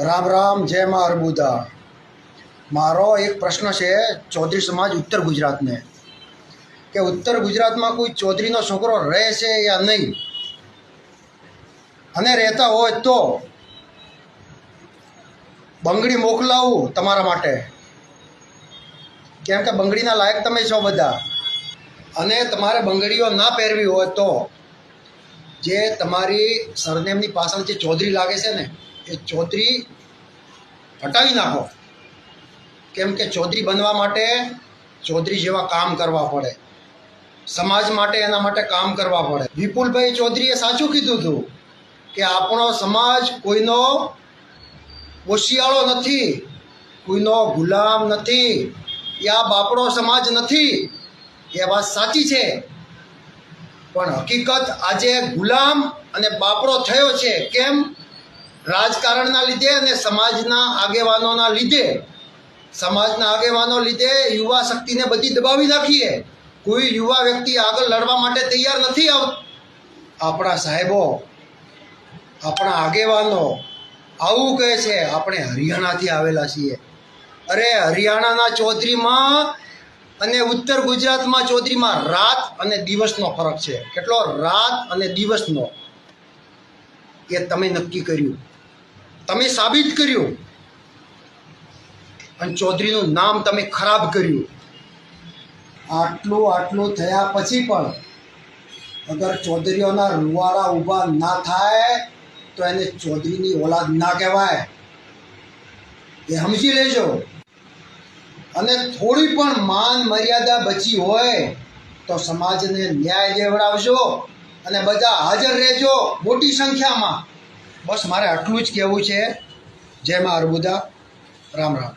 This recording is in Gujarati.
રામ રામ, જય મા અર્બુદા। મારો એક પ્રશ્ન છે ચૌધરી સમાજ ઉત્તર ગુજરાતને, કે ઉત્તર ગુજરાતમાં કોઈ ચૌધરીનો છોકરો રહે છે યા નહીં, અને રહેતા હોય તો બંગડી મોકલાવું તમારા માટે, કેમ કે બંગડીના લાયક તમે છો બધા। અને તમારે બંગડીઓ ના પહેરવી હોય તો જે તમારી સરનેમની પાછળ જે ચૌધરી લાગે છે ને, એ ચૌધરી હટાવી નાખો, કેમ કે ચૌધરી બનવા માટે ચૌધરી જેવા કામ કરવા પડે, સમાજ માટે એના માટે કામ કરવા પડે। વિપુલભાઈ ચૌધરીએ સાચું કીધું હતું કે આપણો સમાજ કોઈનો ઓશિયાળો નથી, કોઈનો ગુલામ નથી, યા બાપડો સમાજ નથી। એ વાત સાચી છે, પણ હકીકત આજે ગુલામ અને બાપડો થયો છે। કેમ? રાજકારણના લીધે અને સમાજના આગેવાનોના લીધે। સમાજના આગેવાનો લીધે યુવા શક્તિને બધી દબાવી નાખીએ, કોઈ યુવા વ્યક્તિ આગળ લડવા માટે તૈયાર નથી આપણા સાહેબો, આપણા આગેવાનો આવું કહે છે આપણે હરિયાણાથી આવેલા છીએ। અરે હરિયાણાના ચૌધરીમાં અને ઉત્તર ગુજરાતમાં ચૌધરીમાં રાત અને દિવસનો ફરક છે। કેટલો? રાત અને દિવસનો। એ તમે નક્કી કર્યું, તમે સાબિત કર્યું, અને ચૌધરીનું નામ તમે ખરાબ કર્યું। આટલું થયા પછી પણ અગર ચૌધરીઓના રૂવાડા ઊભા ના થાય તો એને ચૌધરીની ઓલાદ ના કહેવાય, એ સમજી લેજો। અને થોડી પણ માન મર્યાદા બચી હોય તો સમાજને ન્યાય દેવડાવજો અને બધા હાજર રહેજો મોટી સંખ્યામાં। બસ મારે આટલું જ કહેવું છે। જય મા અર્બુદા, રામ રામ।